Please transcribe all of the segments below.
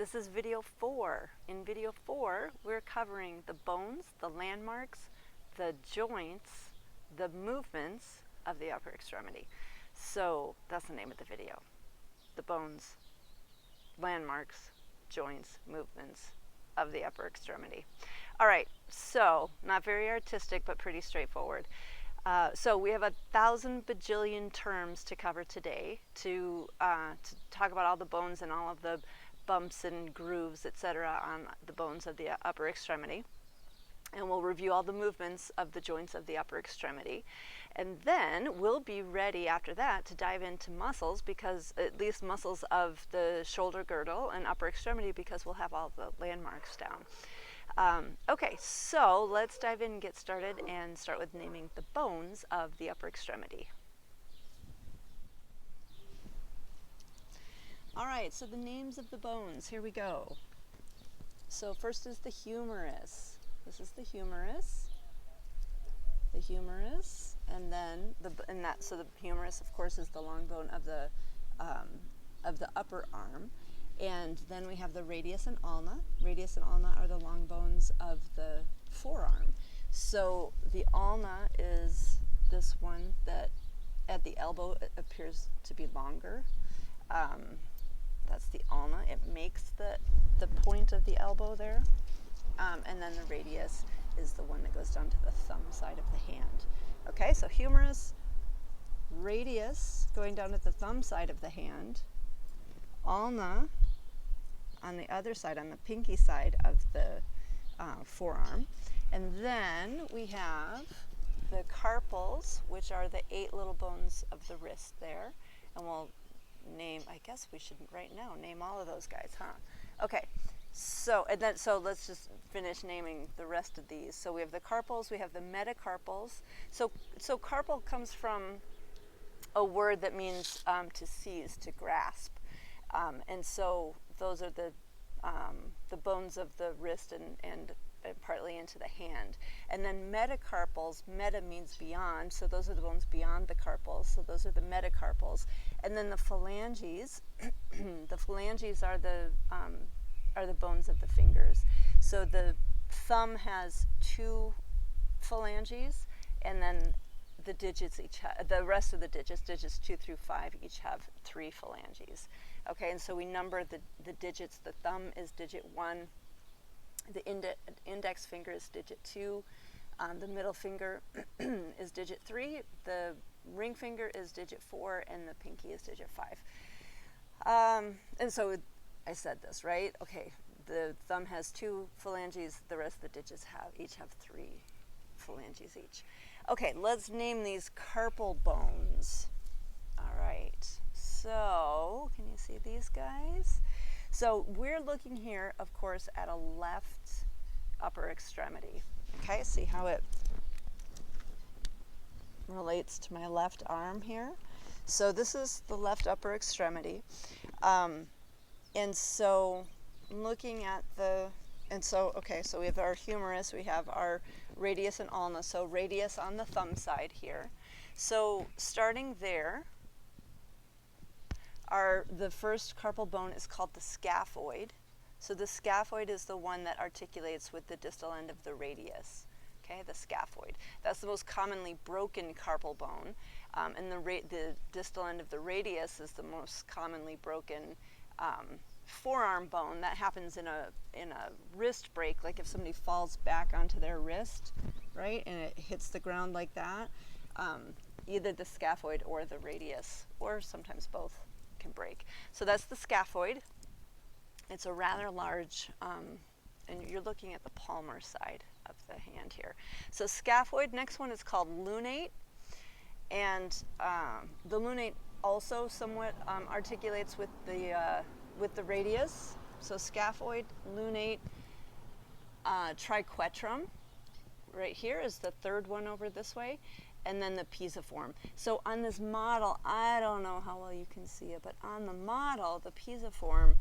This is video 4. In video 4, we're covering the bones, the landmarks, the joints, the movements of the upper extremity. So that's the name of the video. The bones, landmarks, joints, movements of the upper extremity. All right, so not very artistic, but pretty straightforward. So we have 1,000 bajillion terms to cover today to talk about all the bones and all of the bumps and grooves, etc., on the bones of the upper extremity. And we'll review all the movements of the joints of the upper extremity. And then we'll be ready after that to dive into muscles, because at least muscles of the shoulder girdle and upper extremity, because we'll have all the landmarks down. Okay, so let's dive in and get started and start with naming the bones of the upper extremity. All right, so the names of the bones, here we go. So first is the humerus. This is the humerus, and then so the humerus, of course, is the long bone of the upper arm. And then we have the radius and ulna. Radius and ulna are the long bones of the forearm. So the ulna is this one that at the elbow appears to be longer. That's the ulna. It makes the point of the elbow there. And then the radius is the one that goes down to the thumb side of the hand. Okay, so humerus, radius going down to the thumb side of the hand, ulna on the other side, on the pinky side of the forearm. And then we have the carpals, which are the 8 little bones of the wrist there. And we'll name, I guess we should right now name all of those guys, huh? Okay, so let's just finish naming the rest of these. So we have the carpals, we have the metacarpals. So carpal comes from a word that means to seize, to grasp. And so those are the bones of the wrist and partly into the hand. And then metacarpals, meta means beyond, so those are the bones beyond the carpals, so those are the metacarpals. And then the phalanges, the phalanges are the bones of the fingers. So the thumb has 2 phalanges, and then the digits the rest of the digits 2 through 5, each have 3 phalanges. Okay, and so we number the digits. The thumb is digit 1, the index finger is digit 2, the middle finger is digit 3, the ring finger is digit 4, and the pinky is digit 5. And so I said this, right? Okay, the thumb has 2 phalanges, the rest of the digits each have 3 phalanges each. Okay, let's name these carpal bones. All right, so can you see these guys? So we're looking here, of course, at a left upper extremity. Okay, see how it relates to my left arm here? So this is the left upper extremity. And so looking at so we have our humerus, we have our radius and ulna, so radius on the thumb side here. So starting there, the first carpal bone is called the scaphoid. So the scaphoid is the one that articulates with the distal end of the radius. Okay, the scaphoid. That's the most commonly broken carpal bone, and the distal end of the radius is the most commonly broken forearm bone. That happens in a wrist break, like if somebody falls back onto their wrist, right, and it hits the ground like that. Either the scaphoid or the radius, or sometimes both, can break. So that's the scaphoid. It's a rather large, and you're looking at the palmar side of the hand here. So scaphoid. Next one is called lunate, and the lunate also somewhat articulates with the radius. So scaphoid, lunate, triquetrum. Right here is the third one over this way. And then the pisiform. So on this model, I don't know how well you can see it, but on the model, the pisiform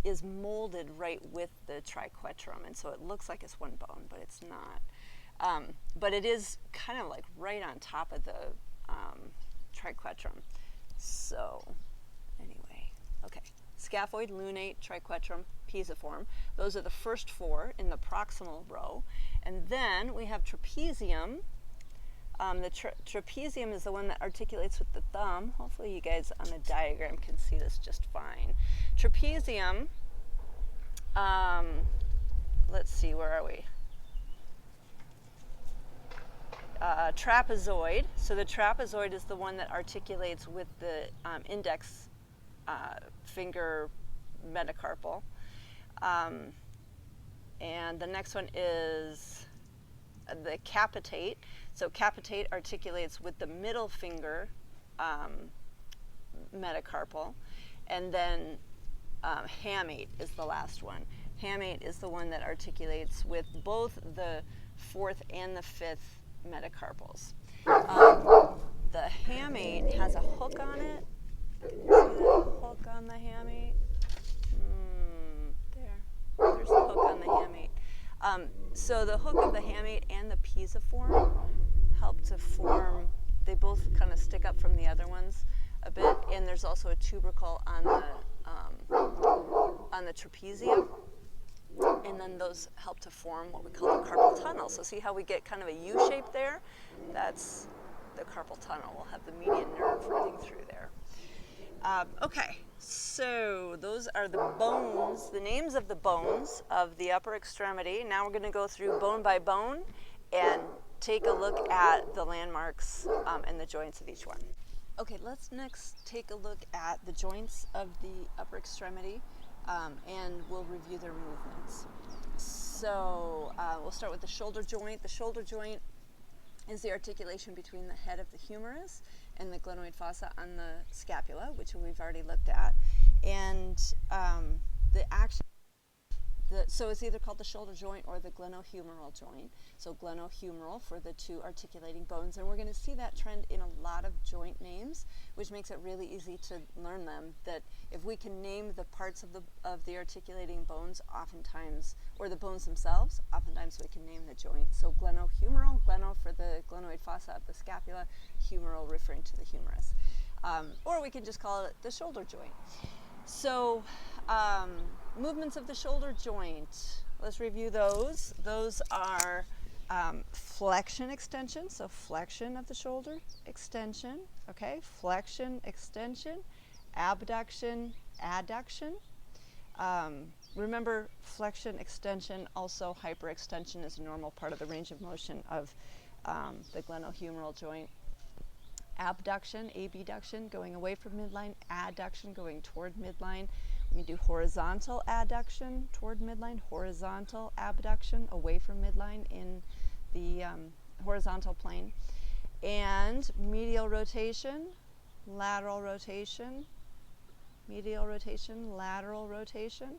is molded right with the triquetrum, and so it looks like it's one bone, but it's not. But it is kind of like right on top of the triquetrum. So anyway, okay. scaphoid, lunate, triquetrum, pisiform. Those are the first four in the proximal row. And then we have trapezium. The trapezium is the one that articulates with the thumb. Hopefully you guys on the diagram can see this just fine. Trapezium, let's see, where are we? Trapezoid. So the trapezoid is the one that articulates with the index finger metacarpal. And the next one is the capitate. So capitate articulates with the middle finger metacarpal. And then hamate is the last one. Hamate is the one that articulates with both the fourth and the fifth metacarpals. The hamate has a hook on it. Can you see that hook on the hamate? There's the hook on the hamate. So the hook of the hamate and the pisiform help to form, they both kind of stick up from the other ones a bit, and there's also a tubercle on the trapezium. And then those help to form what we call the carpal tunnel. So see how we get kind of a U shape there? That's the carpal tunnel. We'll have the median nerve running through there. Okay, so those are the bones, the names of the bones of the upper extremity. Now we're going to go through bone by bone and take a look at the landmarks and the joints of each one. Okay, let's next take a look at the joints of the upper extremity. And we'll review their movements. So we'll start with the shoulder joint. The shoulder joint is the articulation between the head of the humerus and the glenoid fossa on the scapula, which we've already looked at. And the action, so it's either called the shoulder joint or the glenohumeral joint. So glenohumeral for the two articulating bones. And we're going to see that trend in a lot of joint names, which makes it really easy to learn them, that if we can name the parts of the articulating bones oftentimes, or the bones themselves, oftentimes we can name the joint. So glenohumeral, gleno for the glenoid fossa of the scapula, humeral referring to the humerus. Or we can just call it the shoulder joint. So movements of the shoulder joint, let's review those. Those are flexion, extension, so flexion of the shoulder, extension, okay, flexion, extension, abduction, adduction. Remember, flexion, extension, also hyperextension is a normal part of the range of motion of the glenohumeral joint. Abduction, abduction, going away from midline, adduction, going toward midline. We do horizontal adduction toward midline, horizontal abduction away from midline in the horizontal plane. And medial rotation, lateral rotation, medial rotation, lateral rotation.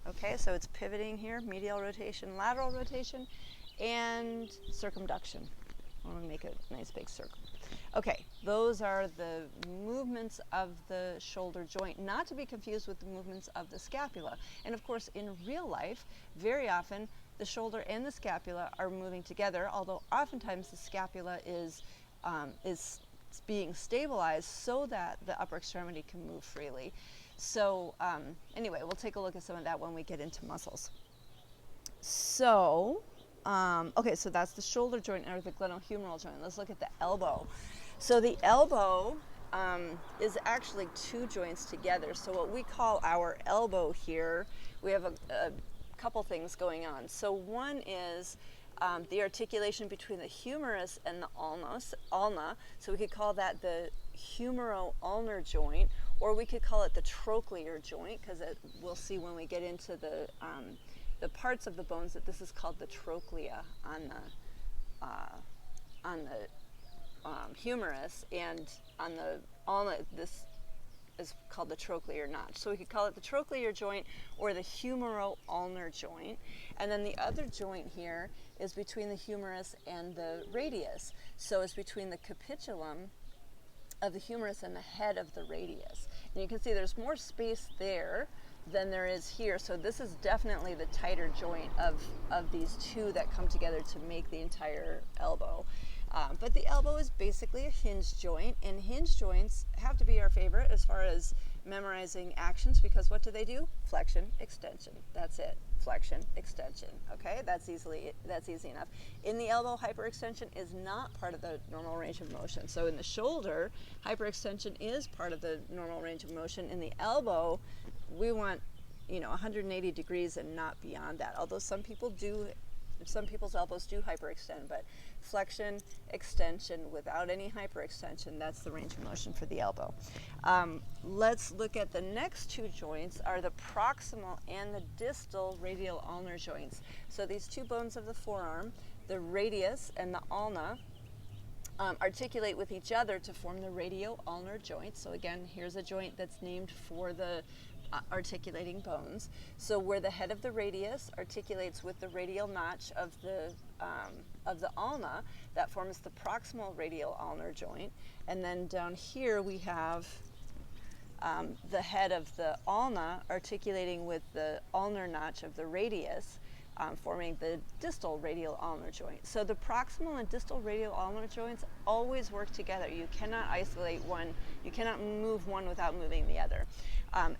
Okay, so it's pivoting here, medial rotation, lateral rotation, and circumduction. I want to make a nice big circle. Okay, those are the movements of the shoulder joint, not to be confused with the movements of the scapula. And of course, in real life, very often, the shoulder and the scapula are moving together, although oftentimes the scapula is being stabilized so that the upper extremity can move freely. So anyway, we'll take a look at some of that when we get into muscles. So, okay, so that's the shoulder joint or the glenohumeral joint. Let's look at the elbow. So the elbow is actually two joints together. So what we call our elbow here, we have a couple things going on. So one is the articulation between the humerus and the ulna. So we could call that the humero-ulnar joint, or we could call it the trochlear joint, because we'll see when we get into the parts of the bones that this is called the trochlea on the humerus, and on the ulna this is called the trochlear notch. So we could call it the trochlear joint or the humero-ulnar joint. And then the other joint here is between the humerus and the radius. So it's between the capitulum of the humerus and the head of the radius. And you can see there's more space there than there is here. So this is definitely the tighter joint of these two that come together to make the entire elbow. But the elbow is basically a hinge joint, and hinge joints have to be our favorite as far as memorizing actions because what do they do? Flexion, extension. That's it. Flexion, extension. Okay, that's easy enough. In the elbow, hyperextension is not part of the normal range of motion. So in the shoulder, hyperextension is part of the normal range of motion. In the elbow, we want 180 degrees and not beyond that. Although some people's elbows do hyperextend, but flexion, extension without any hyperextension, that's the range of motion for the elbow. Let's look at the next two joints are the proximal and the distal radial ulnar joints. So these two bones of the forearm, the radius and the ulna, articulate with each other to form the radio-ulnar joint. So again, here's a joint that's named for the articulating bones. So where the head of the radius articulates with the radial notch of the ulna, that forms the proximal radial ulnar joint. And then down here we have the head of the ulna articulating with the ulnar notch of the radius, forming the distal radial ulnar joint. So the proximal and distal radial ulnar joints always work together. You cannot isolate one, you cannot move one without moving the other.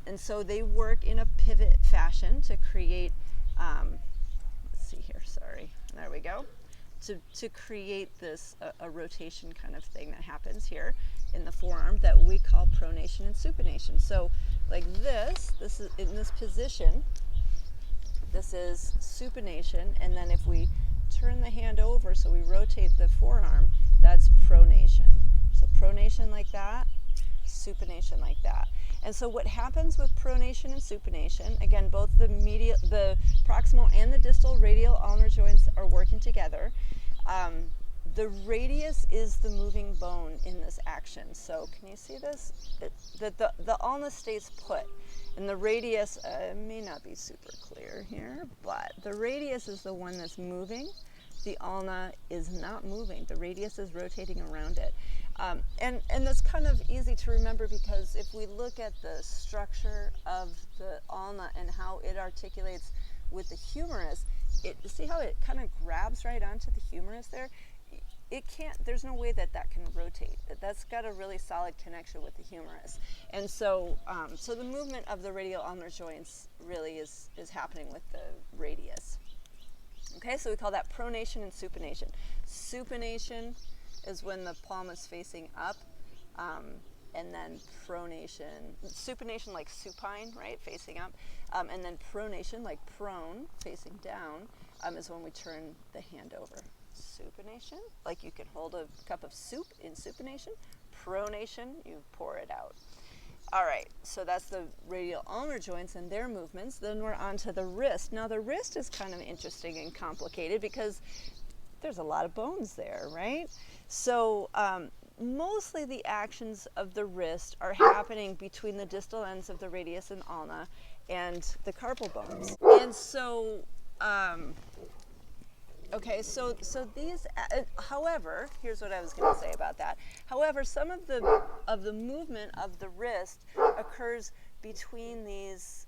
And so they work in a pivot fashion to create, let's see here, sorry, there we go, to create this, a rotation kind of thing that happens here in the forearm that we call pronation and supination. So like this is in this position, this is supination, and then if we turn the hand over so we rotate the forearm, that's pronation. So pronation like that, supination like that. And so what happens with pronation and supination, again, both the proximal and the distal radial ulnar joints are working together. The radius is the moving bone in this action. So can you see this? The ulna stays put. And the radius may not be super clear here, but the radius is the one that's moving. The ulna is not moving. The radius is rotating around it. And that's kind of easy to remember because if we look at the structure of the ulna and how it articulates with the humerus, see how it kind of grabs right onto the humerus there? It can't, there's no way that can rotate. That's got a really solid connection with the humerus. And so, so the movement of the radial ulnar joints really is happening with the radius. Okay, so we call that pronation and supination. Supination is when the palm is facing up, and then pronation, supination like supine, right, facing up, and then pronation like prone, facing down, is when we turn the hand over. Supination, like you can hold a cup of soup in supination. Pronation, you pour it out. All right, so that's the radial ulnar joints and their movements. Then we're on to the wrist. Now the wrist is kind of interesting and complicated because there's a lot of bones there, right? So mostly the actions of the wrist are happening between the distal ends of the radius and ulna and the carpal bones. And so, okay, so these, however, here's what I was going to say about that. However, some of the movement of the wrist occurs between these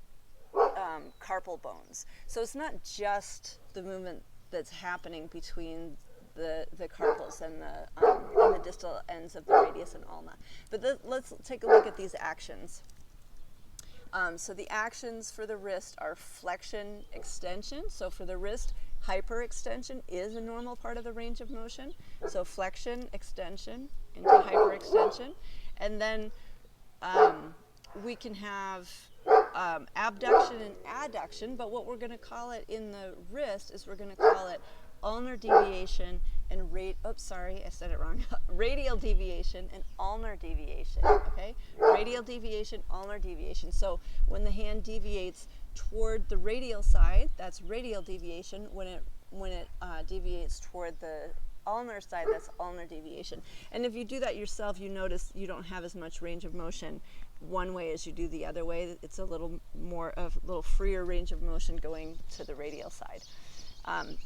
carpal bones. So it's not just the movement that's happening between the carpals and the distal ends of the radius and ulna. But let's take a look at these actions. So the actions for the wrist are flexion, extension. So for the wrist, hyperextension is a normal part of the range of motion. So flexion, extension into hyperextension. And then we can have abduction and adduction, but what we're going to call it in the wrist is we're going to call it ulnar deviation and radial deviation and ulnar deviation, okay? Radial deviation, ulnar deviation. So when the hand deviates toward the radial side, that's radial deviation. When it deviates toward the ulnar side, that's ulnar deviation. And if you do that yourself, you notice you don't have as much range of motion one way as you do the other way. It's a little freer range of motion going to the radial side.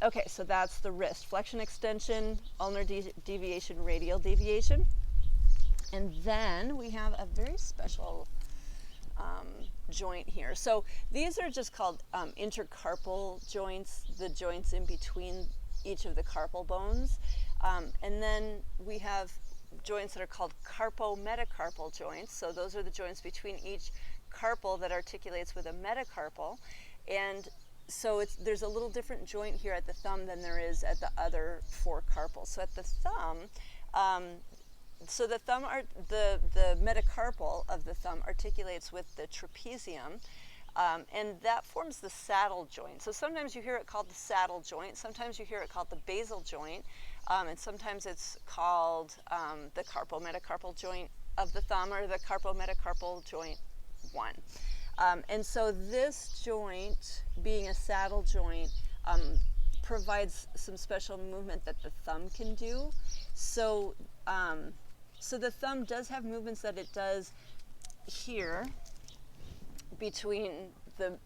Okay, so that's the wrist. Flexion, extension, ulnar deviation, radial deviation. And then we have a very special joint here. So these are just called intercarpal joints, the joints in between each of the carpal bones. And then we have joints that are called carpometacarpal joints. So those are the joints between each carpal that articulates with a metacarpal. And so there's a little different joint here at the thumb than there is at the other 4 carpals. So at the thumb, so the thumb, the metacarpal of the thumb articulates with the trapezium, and that forms the saddle joint. So sometimes you hear it called the saddle joint, sometimes you hear it called the basal joint, and sometimes it's called the carpometacarpal joint of the thumb, or the carpometacarpal joint 1. And so this joint, being a saddle joint, provides some special movement that the thumb can do. So, so the thumb does have movements that it does here between the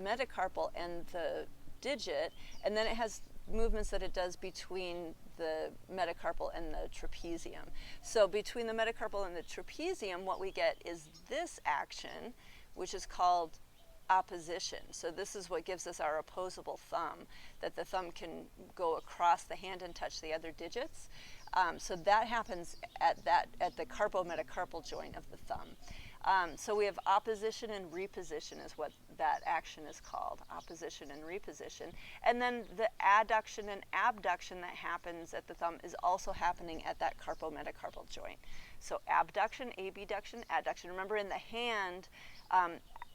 metacarpal and the digit, and then it has movements that it does between the metacarpal and the trapezium. So between the metacarpal and the trapezium, what we get is this action, which is called opposition. So this is what gives us our opposable thumb, that the thumb can go across the hand and touch the other digits. So that happens at the carpometacarpal joint of the thumb. So we have opposition and reposition is what that action is called, opposition and reposition. And then the adduction and abduction that happens at the thumb is also happening at that carpometacarpal joint. So abduction, abduction, adduction. Remember, in the hand,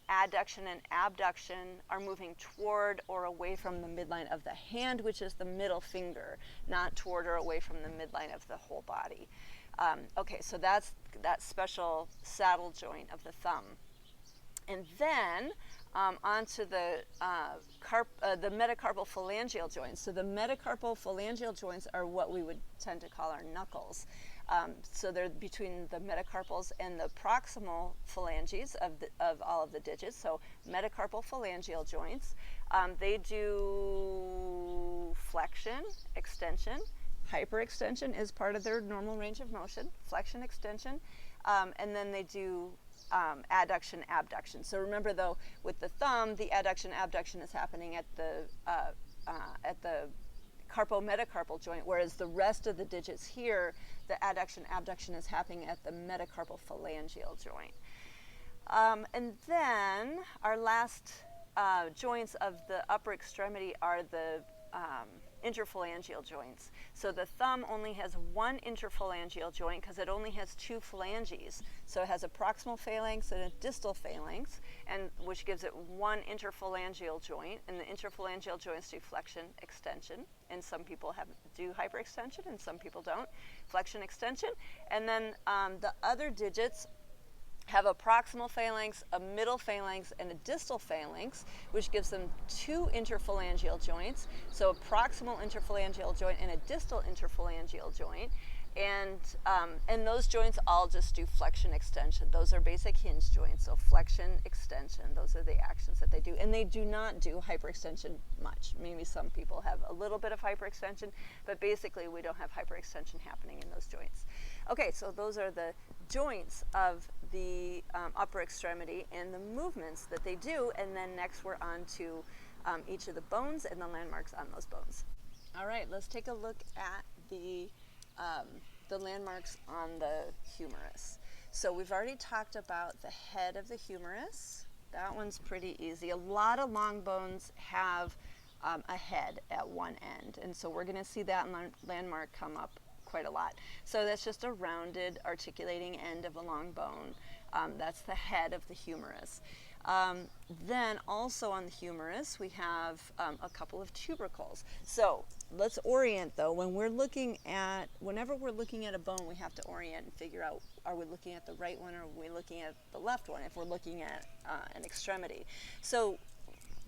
adduction and abduction are moving toward or away from the midline of the hand, which is the middle finger, not toward or away from the midline of the whole body. Okay, so that's that special saddle joint of the thumb. And then onto the metacarpal phalangeal joints. So the metacarpal phalangeal joints are what we would tend to call our knuckles. So they're between the metacarpals and the proximal phalanges of all of the digits. So metacarpal phalangeal joints, they do flexion, extension, hyperextension is part of their normal range of motion, flexion, extension, and then they do adduction, abduction. So remember, though, with the thumb, the adduction, abduction is happening at the carpometacarpal joint, whereas the rest of the digits here, the adduction, abduction is happening at the metacarpal phalangeal joint. And then our last joints of the upper extremity are the interphalangeal joints. So the thumb only has one interphalangeal joint because it only has 2 phalanges. So it has a proximal phalanx and a distal phalanx, and which gives it one interphalangeal joint. And the interphalangeal joints do flexion, extension, and some people do hyperextension and some people don't. Flexion, extension, and then the other digits have a proximal phalanx, a middle phalanx, and a distal phalanx, which gives them 2 interphalangeal joints. So a proximal interphalangeal joint and a distal interphalangeal joint. And those joints all just do flexion, extension. Those are basic hinge joints. So flexion, extension, those are the actions that they do. And they do not do hyperextension much. Maybe some people have a little bit of hyperextension, but basically we don't have hyperextension happening in those joints. Okay, so those are the joints of the upper extremity and the movements that they do. And then next we're on to each of the bones and the landmarks on those bones. All right, let's take a look at the landmarks on the humerus. So we've already talked about the head of the humerus. That one's pretty easy. A lot of long bones have a head at one end, and so we're going to see that landmark come up quite a lot. So that's just a rounded articulating end of a long bone. That's the head of the humerus. Then also on the humerus we have a couple of tubercles. So let's orient, though. Whenever we're looking at a bone, we have to orient and figure out, are we looking at the right one or are we looking at the left one if we're looking at an extremity. So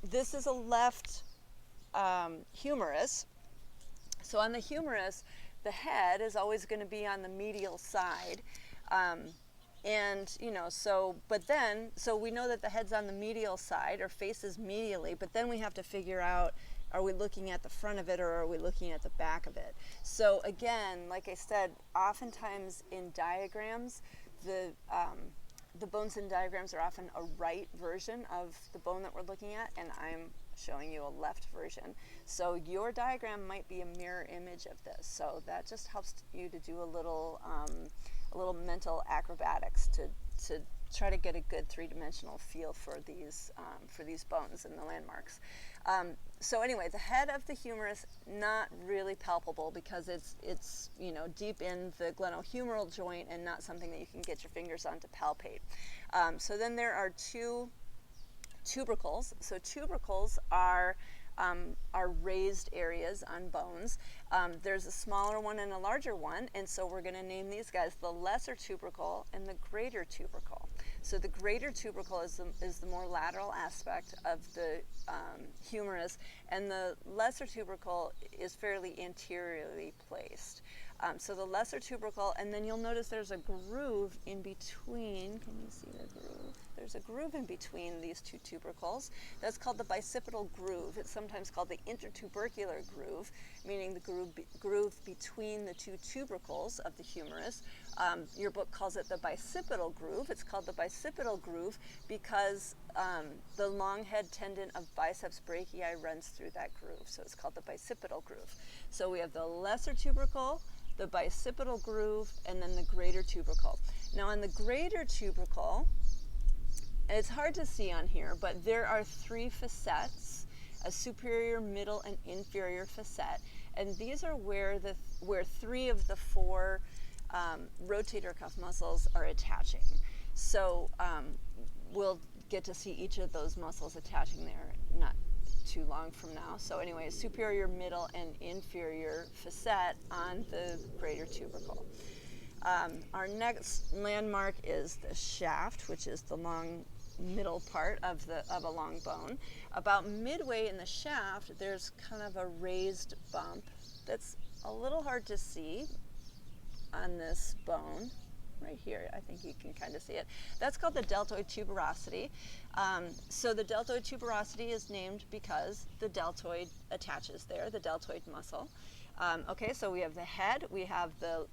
this is a left humerus. So on the humerus, the head is always going to be on the medial side. And, so we know that the head's on the medial side or faces medially, but then we have to figure out, are we looking at the front of it or are we looking at the back of it? So again, like I said, oftentimes in diagrams, the bones in diagrams are often a right version of the bone that we're looking at, and I'm showing you a left version. So your diagram might be a mirror image of this. So that just helps you to do a little mental acrobatics to try to get a good three-dimensional feel for these bones and the landmarks. So anyway, the head of the humerus, not really palpable because it's deep in the glenohumeral joint and not something that you can get your fingers on to palpate. So then there are two tubercles. So tubercles are raised areas on bones. There's a smaller one and a larger one, and so we're going to name these guys the lesser tubercle and the greater tubercle. So the greater tubercle is the more lateral aspect of the humerus, and the lesser tubercle is fairly anteriorly placed. So the lesser tubercle, and then you'll notice there's a groove in between. Can you see the groove? There's a groove in between these two tubercles. That's called the bicipital groove. It's sometimes called the intertubercular groove, meaning the groove between the two tubercles of the humerus. Your book calls it the bicipital groove. It's called the bicipital groove because the long head tendon of biceps brachii runs through that groove. So it's called the bicipital groove. So we have the lesser tubercle, the bicipital groove, and then the greater tubercle. Now on the greater tubercle, and it's hard to see on here, but there are three facets, a superior, middle, and inferior facet, and these are where three of the four rotator cuff muscles are attaching. So we'll get to see each of those muscles attaching there not too long from now. So anyway, superior, middle, and inferior facet on the greater tubercle. Our next landmark is the shaft, which is the long middle part of a long bone. About midway in the shaft, there's kind of a raised bump that's a little hard to see on this bone. Right here, I think you can kind of see it. That's called the deltoid tuberosity. So the deltoid tuberosity is named because the deltoid attaches there, the deltoid muscle. Okay, so we have the head, we have the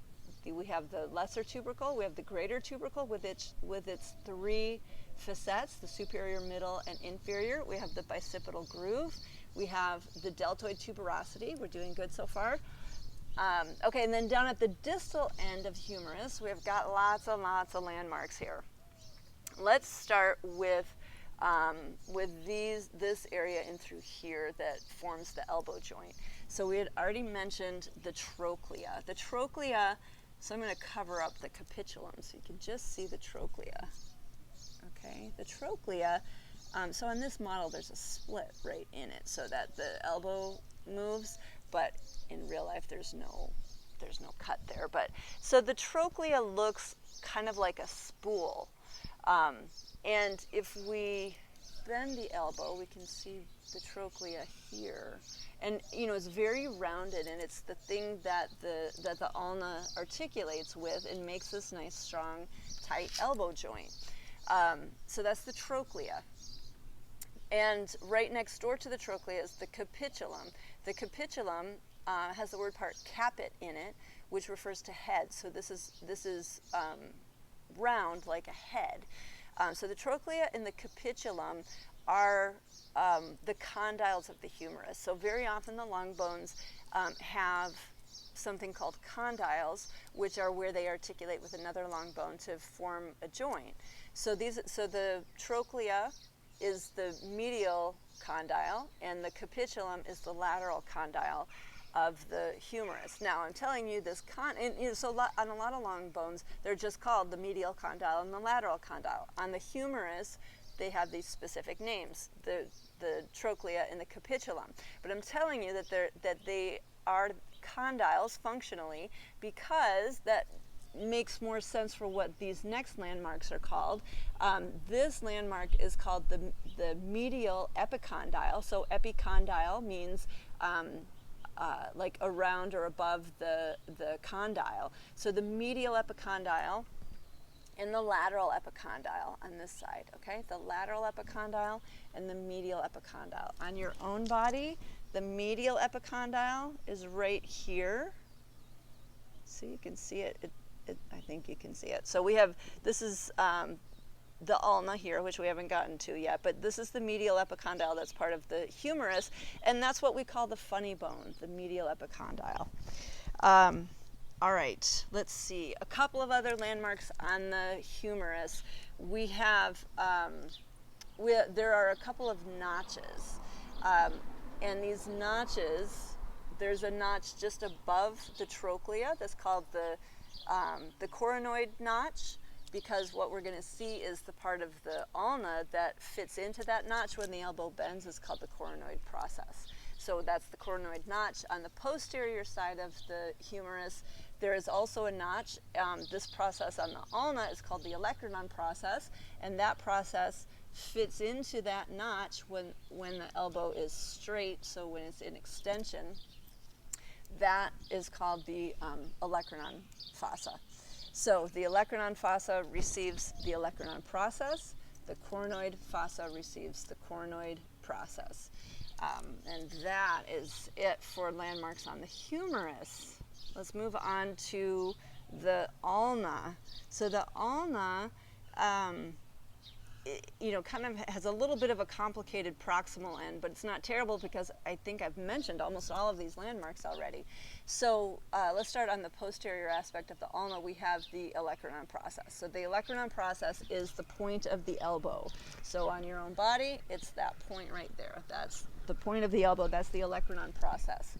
lesser tubercle, we have the greater tubercle with its three facets, the superior, middle, and inferior. We have the bicipital groove. We have the deltoid tuberosity. We're doing good so far. Okay, and then down at the distal end of humerus, we've got lots and lots of landmarks here. Let's start with this area in through here that forms the elbow joint. So we had already mentioned the trochlea. The trochlea, so I'm going to cover up the capitulum so you can just see the trochlea. Okay, the trochlea, so on this model there's a split right in it so that the elbow moves, but in real life there's no cut there. But so the trochlea looks kind of like a spool, and if we bend the elbow we can see the trochlea here, and it's very rounded, and it's the thing that the ulna articulates with and makes this nice strong tight elbow joint. So that's the trochlea. And right next door to the trochlea is the capitulum. The capitulum has the word part capit in it, which refers to head. So this is round like a head. So the trochlea and the capitulum are the condyles of the humerus. So very often the long bones have something called condyles, which are where they articulate with another long bone to form a joint. So the trochlea is the medial condyle, and the capitulum is the lateral condyle of the humerus. Now, I'm telling you this, on a lot of long bones, they're just called the medial condyle and the lateral condyle. On the humerus, they have these specific names, the trochlea and the capitulum. But I'm telling you that they are condyles functionally, because that makes more sense for what these next landmarks are called. This landmark is called the medial epicondyle. So epicondyle means like around or above the condyle. So the medial epicondyle and the lateral epicondyle on this side, okay? The lateral epicondyle and the medial epicondyle. On your own body, the medial epicondyle is right here. So you can see it. I think you can see it. So we have, this is the ulna here, which we haven't gotten to yet, but this is the medial epicondyle that's part of the humerus, and that's what we call the funny bone, the medial epicondyle. All right, let's see. A couple of other landmarks on the humerus. We have, there are a couple of notches, and these notches, there's a notch just above the trochlea that's called the coronoid notch, because what we're going to see is the part of the ulna that fits into that notch when the elbow bends is called the coronoid process. So that's the coronoid notch. On the posterior side of the humerus, there is also a notch. This process on the ulna is called the olecranon process, and that process fits into that notch when the elbow is straight, so when it's in extension. That is called the olecranon fossa. So the olecranon fossa receives the olecranon process, the coronoid fossa receives the coronoid process. And that is it for landmarks on the humerus. Let's move on to the ulna. So the ulna, kind of has a little bit of a complicated proximal end, but it's not terrible because I think I've mentioned almost all of these landmarks already. So let's start on the posterior aspect of the ulna. We have the olecranon process. So the olecranon process is the point of the elbow. So on your own body, it's that point right there. That's the point of the elbow. That's the olecranon process.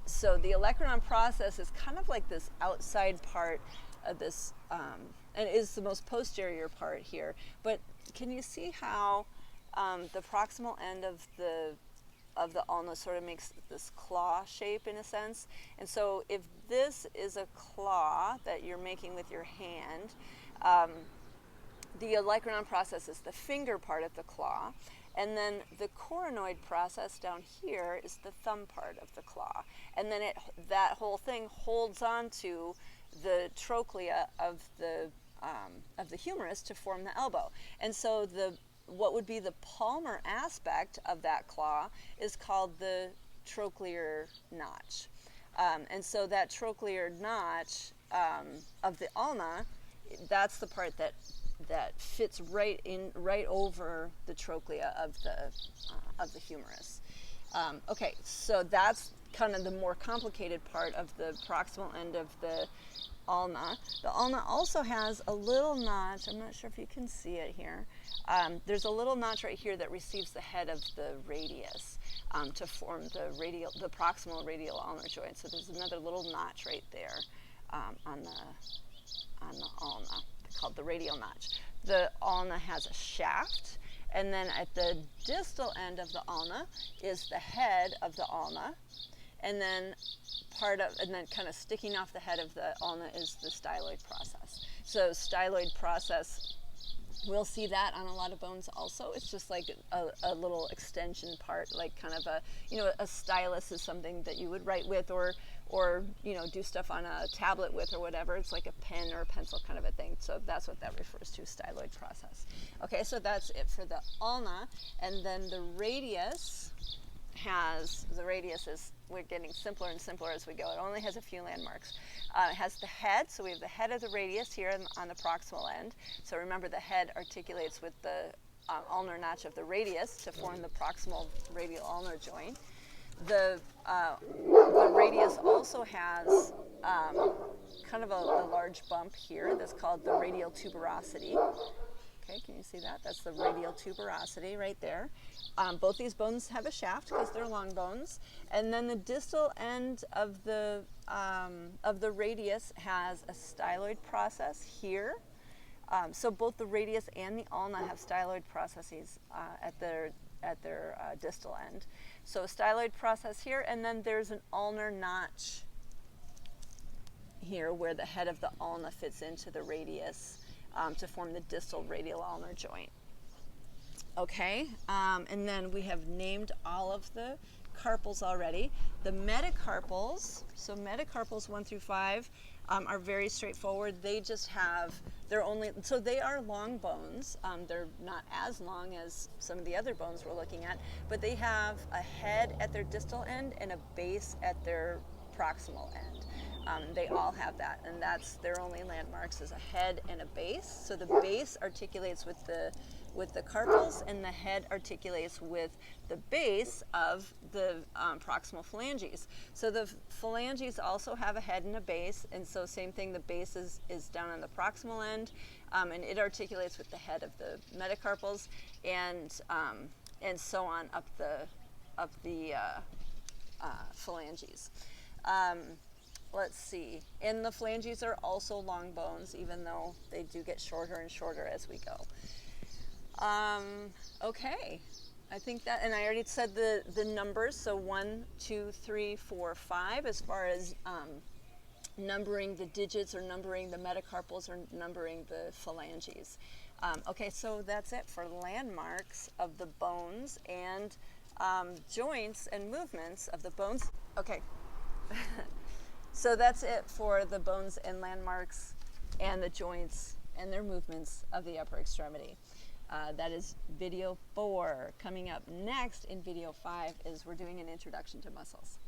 So the olecranon process is kind of like this outside part of this, and is the most posterior part here. But can you see how the proximal end of the ulna sort of makes this claw shape in a sense? And so if this is a claw that you're making with your hand, the olecranon process is the finger part of the claw, and then the coronoid process down here is the thumb part of the claw. And then that whole thing holds on to the trochlea of the humerus to form the elbow. And so what would be the palmar aspect of that claw is called the trochlear notch. And so that trochlear notch of the ulna, that's the part that fits right over the trochlea of the humerus. Okay, so that's kind of the more complicated part of the proximal end of the ulna. The ulna also has a little notch. I'm not sure if you can see it here. There's a little notch right here that receives the head of the radius to form the proximal radial ulnar joint. So there's another little notch right there on the ulna called the radial notch. The ulna has a shaft, and then at the distal end of the ulna is the head of the ulna, and then kind of sticking off the head of the ulna is the styloid process. So styloid process, we'll see that on a lot of bones also. It's just like a little extension part, like kind of a stylus is something that you would write with or do stuff on a tablet with or whatever. It's like a pen or a pencil kind of a thing. So that's what that refers to, styloid process. Okay, so that's it for the ulna. And then the radius is, we're getting simpler and simpler as we go. It only has a few landmarks. It has the head, so we have the head of the radius here on the proximal end. So remember, the head articulates with the ulnar notch of the radius to form the proximal radial ulnar joint. The radius also has kind of a large bump here that's called the radial tuberosity. Okay, can you see that? That's the radial tuberosity right there. Both these bones have a shaft because they're long bones, and then the distal end of the radius has a styloid process here. So both the radius and the ulna have styloid processes at their distal end. So a styloid process here, and then there's an ulnar notch here where the head of the ulna fits into the radius to form the distal radial ulnar joint. Okay, and then we have named all of the carpals already. The metacarpals, so metacarpals 1 through 5 are very straightforward. They are long bones. They're not as long as some of the other bones we're looking at, but they have a head at their distal end and a base at their proximal end. They all have that, and that's their only landmarks is a head and a base. So the base articulates with the carpals, and the head articulates with the base of the proximal phalanges. So the phalanges also have a head and a base, and so same thing, the base is down on the proximal end, and it articulates with the head of the metacarpals, and so on up the phalanges. Let's see, and the phalanges are also long bones, even though they do get shorter and shorter as we go. Okay, I think that, and I already said the numbers, so 1, 2, 3, 4, 5, as far as numbering the digits or numbering the metacarpals or numbering the phalanges. Okay, so that's it for landmarks of the bones and joints and movements of the bones. Okay. So that's it for the bones and landmarks and the joints and their movements of the upper extremity. That is video 4. Coming up next in video 5 is we're doing an introduction to muscles.